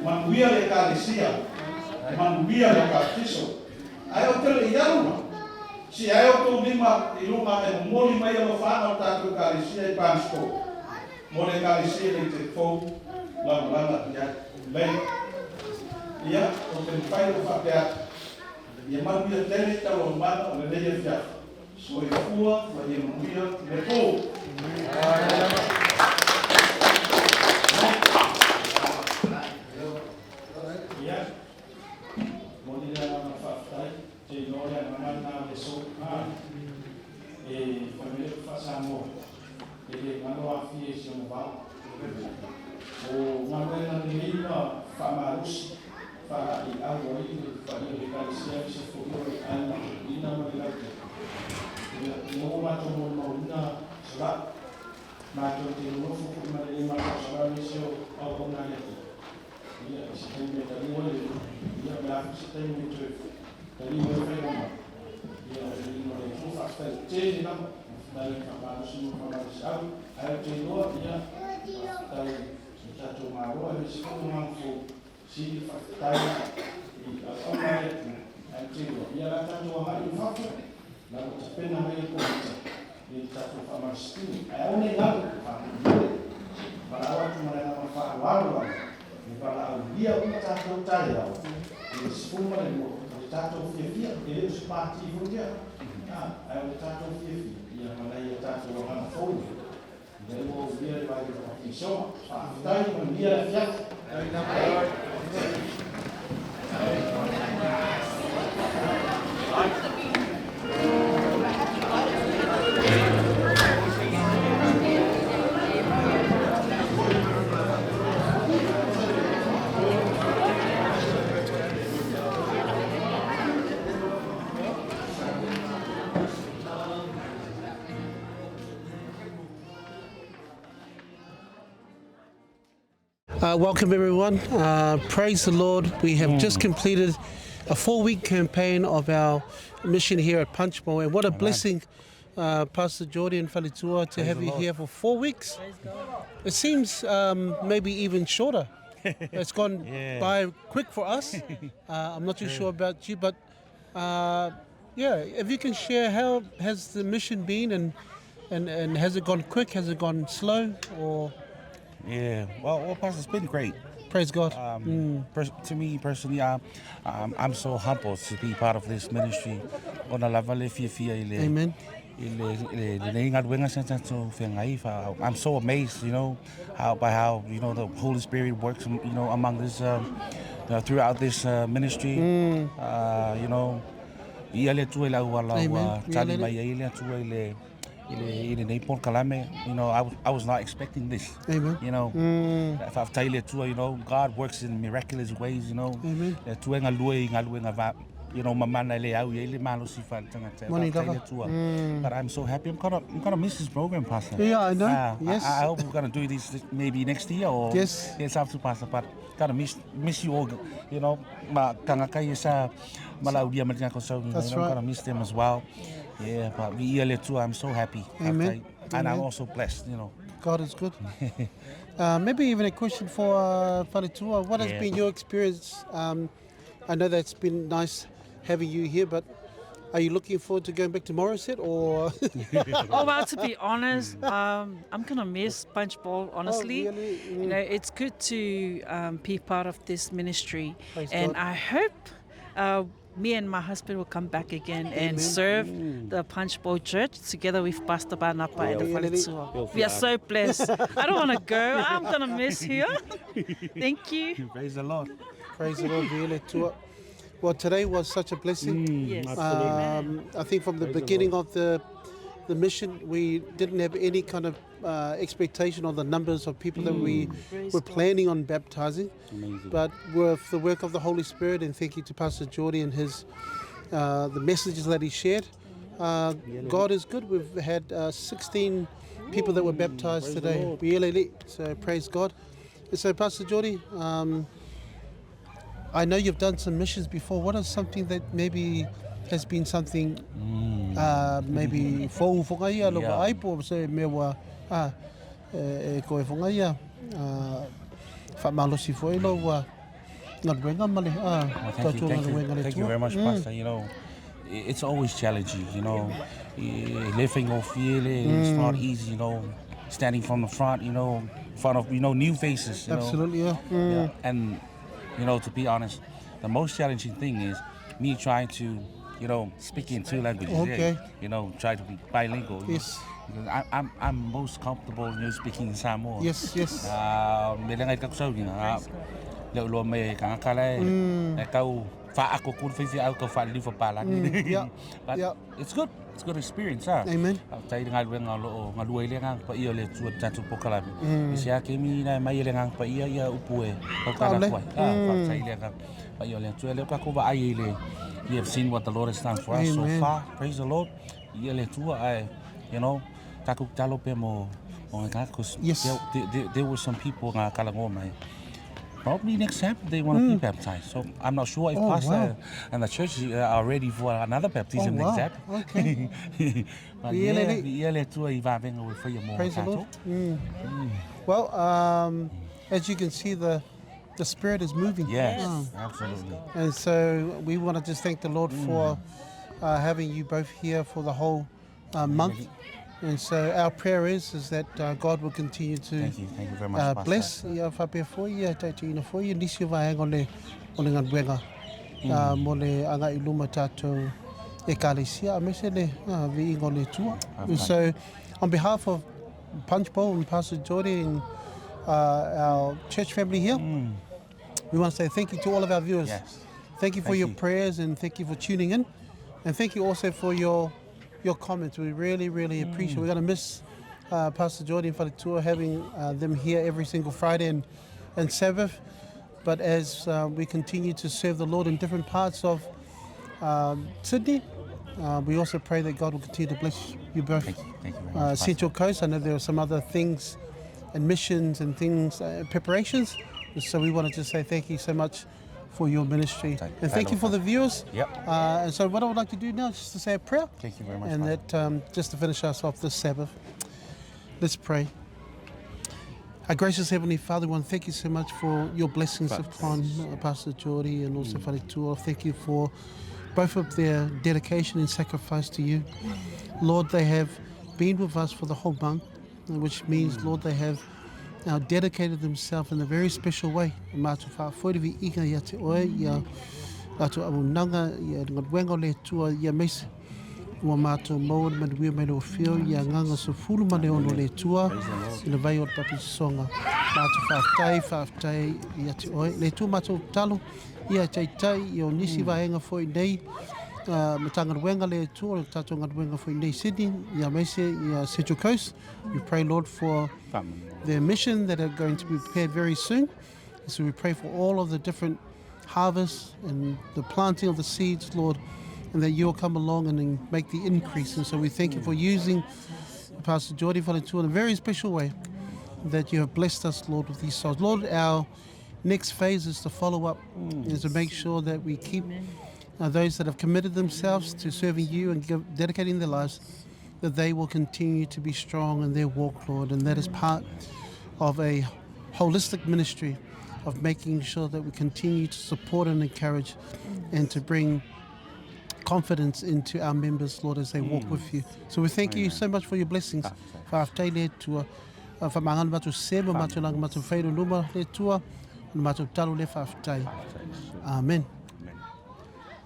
manuia le kālesia, manuia le kātiso. Ai o tele i aruma, Si ai o tō lima I lunga e moli mai alo whānau tātou kālesia I Pānsko. Mo le kālesia le te fōu, laulanga ia lei. Ia, o te whai o whakea. Ia manuia tele tau o mana o le leia whia. So I fua, wa ia manuia le tō. Ia, mo ni lea ngā whawhai, te noia ngā mana le so e whamele whasango. E le nganoa fie si o Sauvao. O ngā mena ni lima whamarusi, wha I awa I le whaia le kālesia I se whukore ana ina marilate. I ngō mātou mō mauna sara, mātou te ngofu ku mare I mātou sara ni se o au ngā yate. Ia I se tau me tari o le, ia me afu se tau me tue, tari o le whainoma. Ia I ngō le whawhai tēne nama, tai whamarusi mō whamarisi au, ai te noa ia, tai tātou māroa I se kō mangfo, si whaktai I aonga etu, ai te noa. Ia la tātou ahai I whawha, la o te pena mai I kōmita, I tātou whamarisi tū. Ai aone ngāru te whakuri, para awa tu mara ngā whakawaru au, I para au lia o tātou tai au, I spuma le mo, I tātou whiawhia, I leo se pāti I whuria, ai o tātou whiawhia. Ia manai o tātou o hana fōu. Ia o via le vai I soma. Whaafitai o nia le fiat. Welcome everyone. Praise the Lord. We have just completed a 4-week campaign of our mission here at Punchbowl, and what a blessing, Pastor Jordy and Whalitua, to have you here for 4 weeks. It seems maybe even shorter. It's gone by quick for us. I'm not too sure about you, but if you can share, how has the mission been, and has it gone quick, has it gone slow, or? Yeah, well, Pastor, it's been great. Praise God. To me personally, I'm so humbled to be part of this ministry. Amen. I'm so amazed, how the Holy Spirit works, among this, throughout this ministry. I was not expecting this. Amen. God works in miraculous ways. Amen. But I'm so happy. I'm gonna miss this program, Pastor. Yeah, I know. Yes. I hope we're gonna do this maybe next year or yes after, Pastor. But gotta miss you all. That's right. I'm gonna miss them as well. Yeah, but I'm so happy. Amen. And I'm also blessed, God is good. Maybe even a question for Whalitua. What has been your experience? I know that's been nice having you here, but are you looking forward to going back to Morisset, or? Oh, well, to be honest, I'm going to miss Punchbowl, honestly. Oh, really? It's good to be part of this ministry. Praise and God. I hope me and my husband will come back again and serve the Punchbowl Church together with Pastor Banapa and the Whalitua. We are so blessed. I don't want to go. I'm going to miss here. Thank you. Praise the Lord. Praise the Lord. Whalitua. Well, today was such a blessing. Yes. I think from the beginning of the mission, we didn't have any kind of expectation on the numbers of people that we were planning on baptizing. Amazing. But with the work of the Holy Spirit, and thank you to Pastor Jordy and his the messages that he shared, God is good. We've had 16 people that were baptized today. So praise God. And so Pastor Jordy, I know you've done some missions before. What is something that maybe has been something maybe fōu whungaia loka aipo se mewa koe whungaia whamalosi fōi loa ngad wenga male Thank you very much, Pastor. it's always challenging, you know. Living off it's not easy, you know. Standing from the front, you know, in front of, you know, new faces, you Absolutely, know. yeah. And, you know, to be honest, the most challenging thing is me trying to, you know, speak in two languages. Okay. Yeah, you know, try to be bilingual. You Yes. know, because I'm most comfortable, you know, speaking in Samoa. Yes, yes. Melangai kakusau ni na. Leo lo me kangakala kau fa ako kun fi au kau fa li fa pala. Yeah. But Yeah. it's good. It's good experience, huh? Amen. Tai ngal wenga lo ngalue le ngang pa ia le tu tatu pokala. Isia ke mi na mai le ngang pa ia upue. Kau kana kwai. Fa tai le ngang pa ia le tu le ka ko va ai le. You have seen what the Lord has done for us so far. Praise the Lord. Ia le tu ai, you know, taku talo pe mo because there were some people nga kalango mai. Probably next Sabbath they want to be baptized. So I'm not sure if Pastor and the church are ready for another baptism next Sabbath. Okay. But Praise the Lord. Well, as you can see, the Spirit is moving. Yes, absolutely. And so we want to just thank the Lord for having you both here for the whole month. And so our prayer is that God will continue to Thank you very much, bless ia whape foi ia taitiina foi nisi o vaenga o le ngaruenga mo le anga i luma tātou e kālesia a mese le vi ingo le tua. And so on behalf of Punch Bowl and Pastor Jordy and our church family here, we want to say thank you to all of our viewers. Yes. Thank you for your prayers and thank you for tuning in. And thank you also for your comments. We really, really appreciate it. We're going to miss Pastor Jordy and Whaletua having them here every single Friday and Sabbath. But as we continue to serve the Lord in different parts of Sydney, we also pray that God will continue to bless you both. Thank you very much, Central Coast, I know there are some other things and missions and things, preparations. So we want to just say thank you so much for your ministry. And thank you for the viewers. Yep. And so what I would like to do now is just to say a prayer. Thank you very much. And that just to finish us off this Sabbath, let's pray. Our gracious Heavenly Father, we want to thank you so much for your blessings upon Pastor Jordy and also Whaletua. Thank you for both of their dedication and sacrifice to you. Lord, they have been with us for the whole month, which means, Lord, they have now dedicated themselves in a very special way. Mātou whaafoiriwi inga ia te oe, ia mātou amunanga, ia ngatwenga le tua, ia meise. Ua mātou maua manuia mai lo whio, ia nganga sa fulu mane ono le tua, ina vai o papi songa. Mātou whaatai, ia te oe. Le tua mātou talo, ia taitai, ia o nisi vaenga foi nei, matanga ngatwenga le tua, tātou ngatwenga foi nei Sydney, ia meise, ia Central Coast. We pray, Lord, for their mission that are going to be prepared very soon. So we pray for all of the different harvests and the planting of the seeds, Lord, and that you'll come along and make the increase. And so we thank you for using Pastor Jordy Whaletua in a very special way, that you have blessed us, Lord, with these souls. Lord, our next phase is to follow up, is to make sure that we keep those that have committed themselves to serving you and dedicating their lives, that they will continue to be strong in their walk, Lord. And that is part of a holistic ministry of making sure that we continue to support and encourage and to bring confidence into our members, Lord, as they walk with you. So we thank you so much for your blessings. Whaaftai le tua, whamangana matu sema, matu langa matu whairo luma le tua, and matu talo le whaaftai. Amen.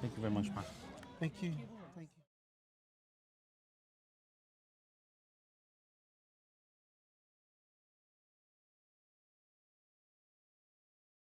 Thank you very much, Pastor. Thank you.